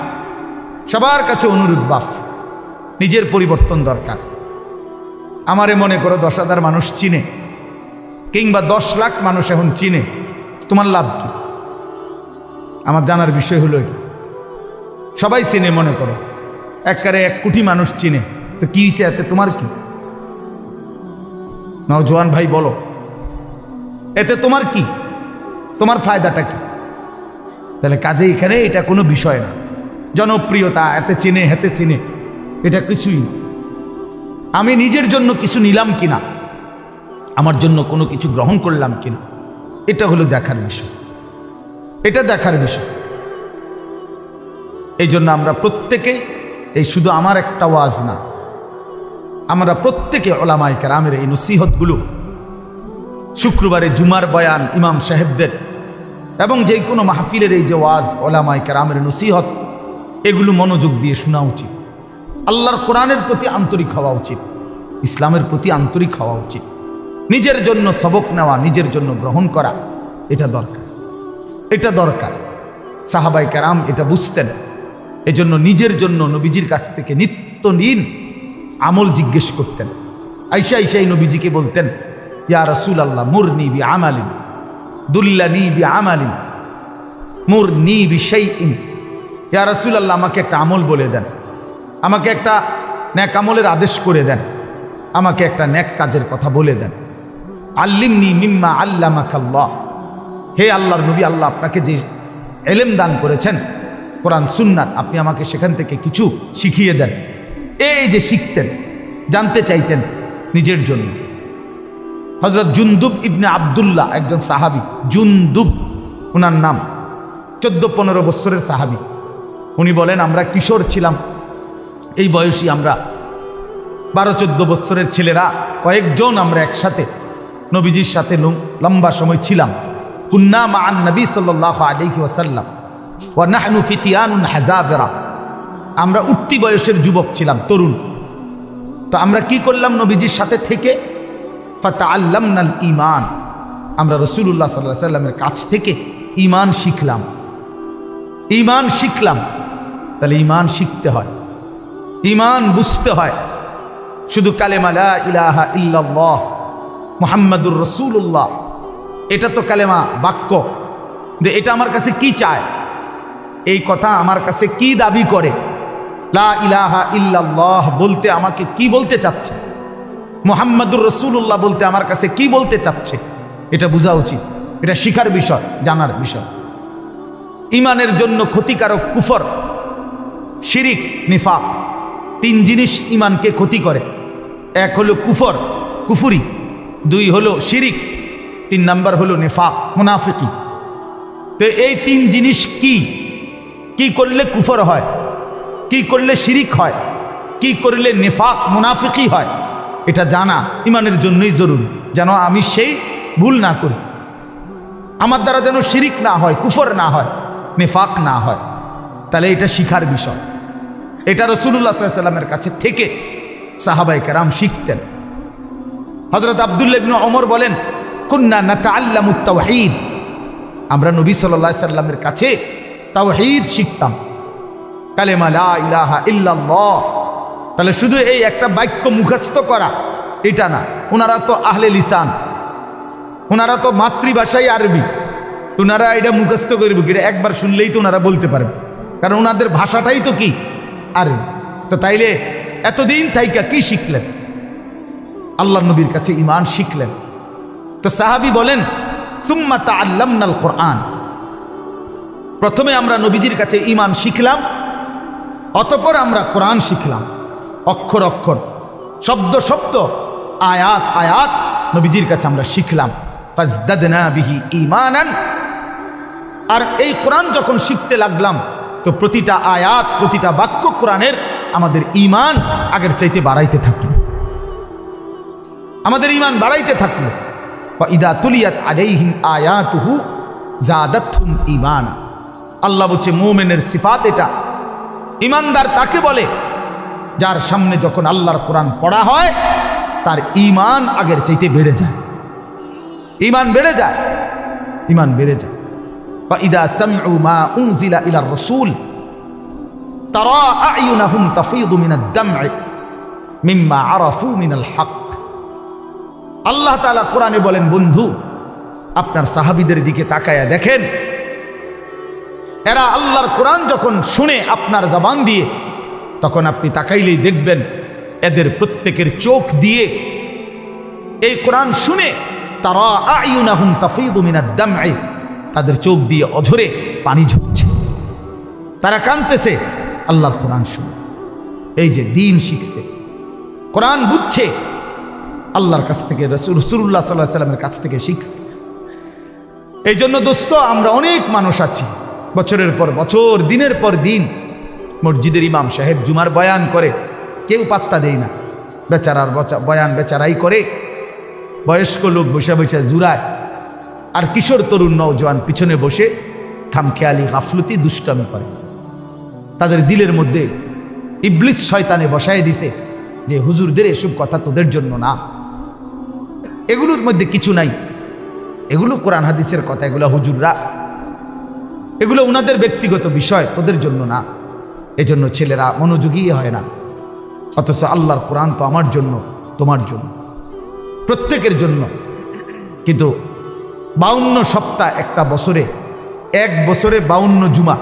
সবার কাছে অনুরোধ, বাপ নিজের পরিবর্তন দরকার। আমারে মনে করো 10,000 মানুষ চিনে, কিংবা 10 লাখ মানুষ এখন চিনে, তোমার লাভ কি? আমার জানার বিষয় হলো এটা। সবাই চিনে মনে করো, একবারে 1 কোটি মানুষ চিনে, তো কি হয়েছে এতে তোমার কি? নওজোয়ান ভাই বলো, এতে তোমার কি? তোমার ফায়দাটা কি? তাহলে কাজে এখানে এটা কোনো বিষয় না। জনপ্রিয়তা, এতে চিনে হেতে চিনে, এটা কিছুই। আমি নিজের জন্য কিছু নিলাম কিনা, আমার জন্য কোনো কিছু গ্রহণ করলাম কিনা, এটা হলো দেখার বিষয়। এটা দেখার বিষয়। এই জন্য আমরা প্রত্যেকেই, এই শুধু আমার একটা ওয়াজ না, আমরা প্রত্যেকে ওলামায়ে কেরামের এই নসিহতগুলো, শুক্রবারে জুমার বয়ান ইমাম সাহেবদের, এবং যে কোনো মাহফিলের এই যে ওয়াজ ওলামায়ে কেরামের নসিহত, এগুলো মনোযোগ দিয়ে শোনা উচিত। আল্লাহর কোরআনের প্রতি আন্তরিক হওয়া উচিত, ইসলামের প্রতি আন্তরিক হওয়া উচিত। নিজের জন্য সবক নেওয়া, নিজের জন্য গ্রহণ করা, এটা দরকার, এটা দরকার। সাহাবায়ে কেরাম এটা বুঝতেন। এজন্য নিজের জন্য নবীজির কাছ থেকে নিত্য দিন আমল জিজ্ঞেস করতেন। আয়েশা আয়েশাই নবীজিকে বলতেন, ইয়া রাসূলুল্লাহ মুরনি বিআমালিন দুল্লানি বিআমালিন মুরনি বিশাইইন। ইয়া রাসূলুল্লাহ আমাকে একটা আমল বলে দেন, আমাকে একটা নেক আমলের আদেশ করে দেন, আমাকে একটা নেক কাজের কথা বলে দেন। আল্লিমনি মিম্মা আল্লামাকাল্লাহ। হে আল্লাহর নবী, আল্লাহ আপনাকে যে ইলম দান করেছেন কোরআন সুন্নাত, আপনি আমাকে সেখান থেকে কিছু শিখিয়ে দেন। এই যে শিখতেন, জানতে চাইতেন নিজের জন্য। হযরত জুনদুব ইবনে আব্দুল্লাহ একজন সাহাবী, জুনদুব ওনার নাম, 14-15 বছরের সাহাবী। উনি বলেন, আমরা কিশোর ছিলাম, এই বয়সী আমরা 12-14 বছরের ছেলেরা কয়েকজন আমরা একসাথে নবীজির সাথে লম্বা সময় ছিলাম। কুন্না মা'আন নবী সাল্লাল্লাহু আলাইহি ওয়াসাল্লাম ওয়া নাহনু ফিতিয়ানুন হাযাবিরা। আমরা উঠতি বয়সের যুবক ছিলাম, তরুণ। তো আমরা কি করলাম? নবীজির সাথে থেকে ফাতাআল্লামনাল ঈমান, আমরা রাসূলুল্লাহ সাল্লাল্লাহু আলাইহি ওয়াসাল্লামের কাছ থেকে ঈমান শিখলাম। ঈমান শিখলাম। তাহলে ঈমান শিখতে হয়, ঈমান বুঝতে হয়। শুধু কালেমা লা ইলাহা ইল্লাল্লাহ মুহাম্মাদুর রাসূলুল্লাহ, এটা তো কালেমা, বাক্য। যে এটা আমার কাছে কি চায়, এই কথা আমার কাছে কি দাবি করে, লা ইলাহা ইল্লাল্লাহ বলতে আমাকে কি বলতে চাচ্ছে, মুহাম্মাদুর রাসূলুল্লাহ বলতে আমার কাছে কি বলতে চাচ্ছে, এটা বোঝা উচিত। এটা শিখার বিষয়, জানার বিষয়। ঈমানের জন্য ক্ষতিকারক কুফর, শিরিক, নিফাক, 3 জিনিস ঈমানকে ক্ষতি করে। 1 হলো কুফর, কুফুরি। 2 হলো শিরিক। 3 নাম্বার হলো নিফাক, মুনাফিকি। তো এই 3 জিনিস কি কি করলে কুফর হয়, কি করলে শিরিক হয়, কি করলে নিফাক মুনাফিকি হয়, এটা জানা ঈমানের জন্যই জরুরি, যেন আমি সেই ভুল না করি, আমার দ্বারা যেন শিরিক না হয়, কুফর না হয়, নিফাক না হয়। তাহলে এটা শিখার বিষয়। এটা রাসূলুল্লাহ সাল্লাল্লাহু আলাইহি ওয়াসাল্লামের কাছে থেকে সাহাবায়ে কেরাম শিখতেন। হযরত আব্দুল্লাহ ইবনে ওমর বলেন, কুন্না নাতাআল্লামুত তাওহীদ, আমরা নবী সাল্লাল্লাহু আলাইহি ওয়াসাল্লামের কাছে তাওহীদ শিখতাম, কালেমা লা ইলাহা ইল্লাল্লাহ। তাহলে শুধু এই একটা বাক্য মুখস্থ করা এটা না, ওনারা তো আহলে লিসান, ওনারা তো মাতৃভাষাই আরবি, ওনারা এটা মুখস্থ করবে, এটা একবার শুনলেই তো ওনারা বলতে পারবে, কারণ ওনাদের ভাষাটাই তো কি আরবি। তো তাইলে এতদিন থাইকা কি শিখলেন? আল্লাহর নবীর কাছে ঈমান শিখলেন। তো সাহাবী বলেন, সুম্মা তাআল্লামনাল কোরআন, প্রথমে আমরা নবীজির কাছে ঈমান শিখলাম, অতঃপর আমরা কোরআন শিখলাম, অক্ষর অক্ষর, শব্দ শব্দ, আয়াত আয়াত নবীজির কাছে আমরা শিখলাম। ফাজদাদনা বিহি ঈমানান, আর এই কোরআন যখন শিখতে লাগলাম, তো প্রতিটা আয়াত, প্রতিটা বাক্য কোরআনের আমাদের ঈমান আগের চাইতে বাড়াইতে থাকলো, আমাদের ঈমান বাড়াইতে থাকলো। ওয়া ইদা তুলিয়াত আলাইহিম আয়াতুহু যাদাতহুম ঈমানা। আল্লাহ বলছে মুমিনের সিফাত এটা। ঈমানদার তাকে বলে যার সামনে যখন আল্লাহর কোরআন পড়া হয় তার ঈমান আগের চাইতে বেড়ে যায়, ঈমান বেড়ে যায়, ঈমান বেড়ে যায়। ওয়া ইদা সামিউ মা উনজিলা ইলার রাসূল তারা আ'য়ুনাহুম তাফীদু মিনাদ দাম'i মিম্মা আরাফু মিনাল হক। আল্লাহ তাআলা কোরআনে বলেন, বন্ধু আপনার সাহাবীদের দিকে তাকায়া দেখেন, এরা আল্লাহর কোরআন যখন শুনে আপনার জবান দিয়ে, তখন আপনি তাকাইলেই দেখবেন এদের প্রত্যেকের চোখ দিয়ে এই কোরআন শুনে তারা আয়ুনাহুম তাফীদু মিনাদ দামঈ, তাদের চোখ দিয়ে অঝরে পানি ঝরছে, তারা কাঁদতেছে আল্লাহর কোরআন শুনে। এই যে দ্বীন শিখছে, কোরআন বুঝছে, আল্লাহর কাছ থেকে রাসূলুল্লাহ সাল্লাল্লাহু আলাইহি ওয়াসাল্লামের কাছ থেকে শিখছে। এই জন্য দোস্ত, আমরা অনেক মানুষ আছি বছরের পর বছর, দিনের পর দিন মসজিদের ইমাম সাহেব জুমার বয়ান করে, কেউ পাত্তা দেয় না, বেচারার বয়ান বেচারাই করে, বয়স্ক লোক বসে বসে জুড়ায়, আর কিশোর তরুণ নওজোয়ান পিছনে বসে খামখেয়ালি গাফলতি দুষ্টামি করে। তাদের দিলের মধ্যে ইবলিস শয়তানে বসায় দিছে যে হুজুরদের এসব কথা তোদের জন্য না, এগুলোর মধ্যে কিছু নাই, এগুলো কোরআন হাদিসের কথা, এগুলো হুজুররা, এগুলো ওনাদের ব্যক্তিগত বিষয়, তোদের জন্য না। এজন্য ছেলেরা মনোযোগী হয় না। অথচ আল্লাহর কোরআন তো আমার জন্য, তোমার জন্য, প্রত্যেকের জন্য। কিন্তু 52 সপ্তাহ একটা বছরে, এক বছরে 52 জুমা,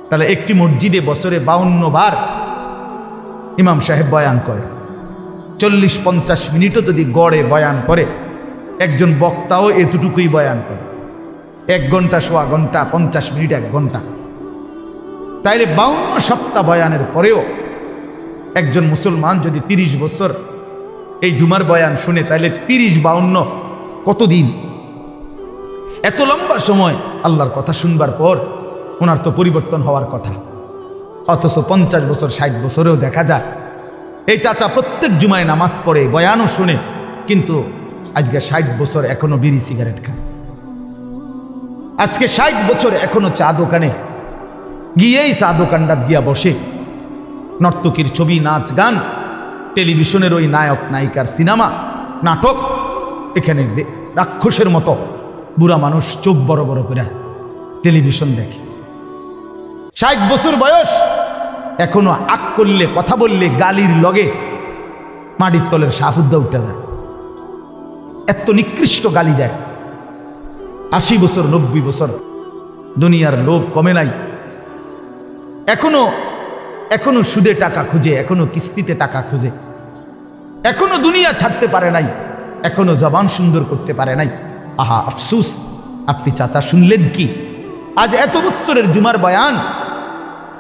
তাহলে একটি মসজিদে বছরে 52 বার ইমাম সাহেব বয়ান করে। 40-50 মিনিটও যদি গড়ে বয়ান করে, একজন বক্তাও এতটুকুই বয়ান করে, 1 ঘন্টা, সোয়া ঘন্টা, 50 মিনিট, 1 ঘন্টা। তাইলে 52 সপ্তাহ বয়ানের পরেও একজন মুসলমান যদি 30 বছর এই জুমার বয়ান শুনে, তাহলে 30-52 কতদিন? এত লম্বা সময় আল্লাহর কথা শুনবার পর ওনার তো পরিবর্তন হওয়ার কথা। অথচ 50 বছর, 60 বছরেও দেখা যায় এই চাচা প্রত্যেক জুমায় নামাজ পড়ে, বয়ানও শুনে, কিন্তু আজকে 60 বছর এখনো বিড়ি সিগারেট খায়। আজকে 60 বছর এখনো চা দোকানে গিয়েই চা দোকানটা গিয়া বসে, নর্তকীর ছবি, নাচ গান, টেলিভিশনের ওই নায়ক নায়িকার সিনেমা, নাটক, এখানে রাক্ষসের মতো বুড়া মানুষ চোখ বড় বড় করে টেলিভিশন দেখে। 60 বছর বয়স, এখনো আক করলে, কথা বললে গালির লগে মাটির তলের সাফুদ্দা উঠে যায়, এত নিকৃষ্ট গালি দেয়। 80 বছর, 90 বছর, দুনিয়ার লোভ কমে নাই, এখনো সুদে টাকা খুঁজে, এখনো কিস্তিতে টাকা খুঁজে, এখনো দুনিয়া ছাড়তে পারে নাই, এখনো জবান সুন্দর করতে পারে নাই। আহা আফসুস, আপনি চাচা শুনলেন কি? আজ এত বছরের জুমার বয়ান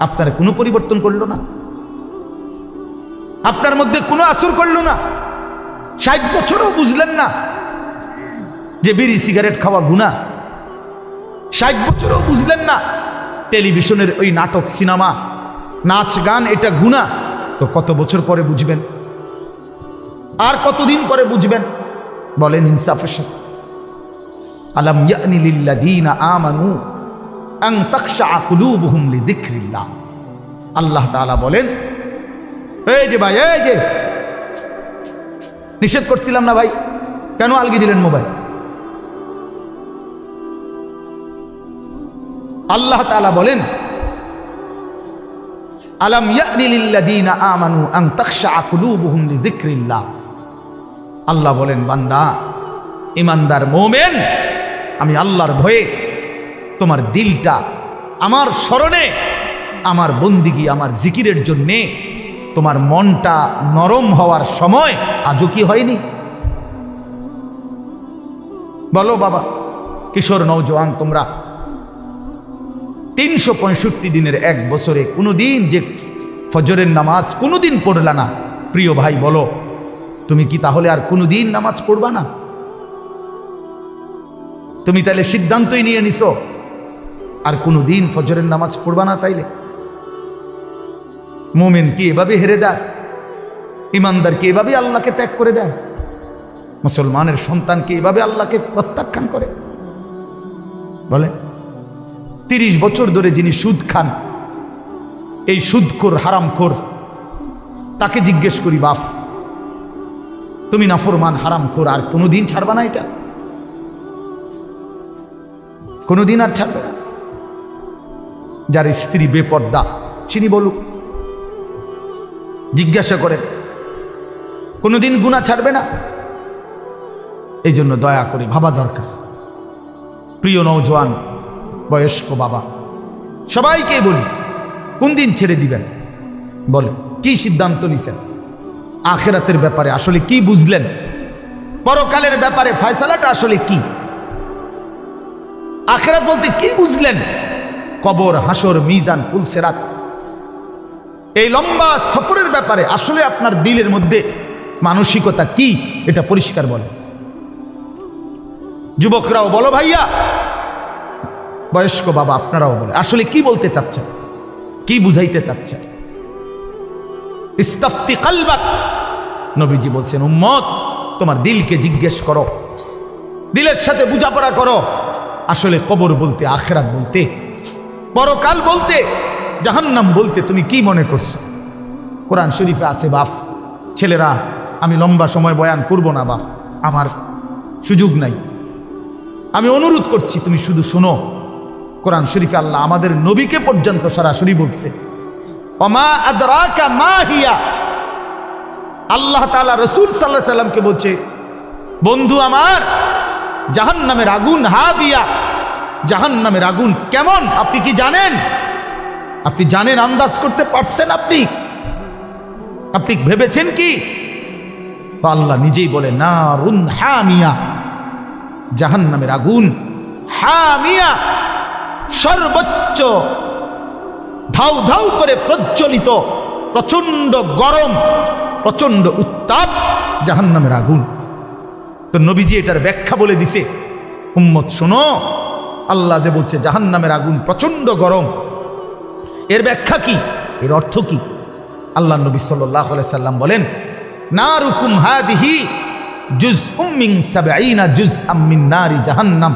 আপনার কোনো পরিবর্তন করলো না, আপনার মধ্যে কোনো আসর করলো না। 60 বছরও বুঝলেন না যে বিড়ি সিগারেট খাওয়া গুনাহ। 60 বছরও বুঝলেন না টেলিভিশনের ওই নাটক, সিনেমা, নাচ গান এটা গুনাহ। তো কত বছর পরে বুঝবেন? আর কতদিন পরে বুঝবেন? বলেন ইনসাফের সাথে। আলাম ইয়ানি লিল্লাযীনা আমানু আন তাখশা কুলুবুহুম লিযিকরিল্লাহ। আল্লাহ তাআলা বলেন, এই যে ভাই, এই যে নিষেধ করছিলাম না ভাই, কেন আলগি দিলেন মোবাইল? আল্লাহ তাআলা বলেন, আলাম ইয়ানি লিল্লাযীনা আমানু আন তাখশা কুলুবুহুম লিযিকরিল্লাহ। আল্লাহ বলেন, বান্দা, ঈমানদার মুমিন, আমি আল্লাহর ভয়ে তোমার দিলটা আমার স্মরণে, আমার বন্দিগি, আমার জিকিরের জন্যে তোমার মনটা নরম হওয়ার সময় আজও কি হয়নি? বলো বাবা, কিশোর নওজোয়ান, তোমরা 365 দিনের এক বছরে কোনোদিন যে ফজরের নামাজ কোনোদিন পড়লা না, প্রিয় ভাই বলো, তুমি কি তাহলে আর কোনোদিন নামাজ পড়বা না? তুমি তাইলে সিদ্ধান্তই নিয়ে নিছো আর কোনোদিন ফজরের নামাজ পড়বা না? তাইলে মুমিন কি এভাবে হেরে যায়? ইমানদার কি এভাবে আল্লাহকে ত্যাগ করে দেয়? মুসলমানের সন্তান কি এভাবে আল্লাহকে প্রত্যাখ্যান করে? বলে 30 বছর ধরে যিনি সুদ খান, এই সুদখোর, হারামখোর, তাকে জিজ্ঞেস করি, বাপ তুমি নাফরমান, হারামখোর, আর কোনোদিন ছাড়বা না? এটা কোনোদিন আর ছাড়বে না? যার স্ত্রী বেপর্দা, তিনি বলুক, জিজ্ঞাসা করেন, কোনোদিন গুনাহ ছাড়বে না? এই জন্য দয়া করে ভাবা দরকার। প্রিয় নওজোয়ান, বয়স্ক বাবা, সবাইকেই বলি, কোন দিন ছেড়ে দিবেন? বলে কি সিদ্ধান্ত নিছেন? আখিরাতের ব্যাপারে আসলে কি বুঝলেন? পরকালের ব্যাপারে ফয়সালাটা আসলে কি? আখিরাত বলতে কি বুঝলেন? কবর, হাসর, মিজান, ফুলসিরাত, এই লম্বা সফরের ব্যাপারে আসলে আপনার দিলের মধ্যে মানসিকতা কি, এটা পরিষ্কার বলে। যুবকরাও বলো ভাইয়া, বয়স্ক বাবা আপনারাও বলে, আসলে কি বলতে চাচ্ছেন, কি বুঝাইতে চাচ্ছেন? ইস্তাফতি কালবাক, নবীজি বলছেন, উম্মত তোমার দিলকে জিজ্ঞেস করো, দিলের সাথে বোঝাপড়া করো, আসলে কবর বলতে, আখিরাত বলতে, পরকাল বলতে, জাহান্নাম বলতে তুমি কি মনে করছো? কোরআন শরীফে আছে বাপ। ছেলেরা, আমি লম্বা সময় বয়ান করব না বাপ, আমার সুযোগ নাই, আমি অনুরোধ করছি তুমি শুধু শোনো। কোরআন শরীফে আল্লাহ আমাদের নবীকে পর্যন্ত সরাসরি বলছে, ওমা আদরাকা মা হিয়া। আল্লাহ তাআলা রাসূল সাল্লাল্লাহু আলাইহি সাল্লামকে বলছে, বন্ধু আমার, জাহান্নামের আগুন হাবিয়া, জাহান্নামের আগুন কেমন আপনি কি জানেন? আপনি জানেন, আন্দাজ করতে পারছেন? আপনি ভেবেছেন কি? আল্লাহ নিজেই বলে, নারুন হামিয়া, জাহান্নামের আগুন হামিয়া, সর্বোচ্চ ধাউ ধাউ করে প্রজ্বলিত, প্রচন্ড গরম, প্রচন্ড উত্তাপ জাহান্নামের আগুন। তো নবীজি এটার ব্যাখ্যা বলে দিছে, উম্মত শোনো, আল্লাহ যে বলছে জাহান্নামের আগুন প্রচন্ড গরম, এর ব্যাখ্যা কি, এর অর্থ কি? আল্লাহ নবী সাল্লাল্লাহু আলাইহি সাল্লাম বলেন, নারুকুম হাদিহি জুজউম মিন 70 জুজআম মিন নারি জাহান্নাম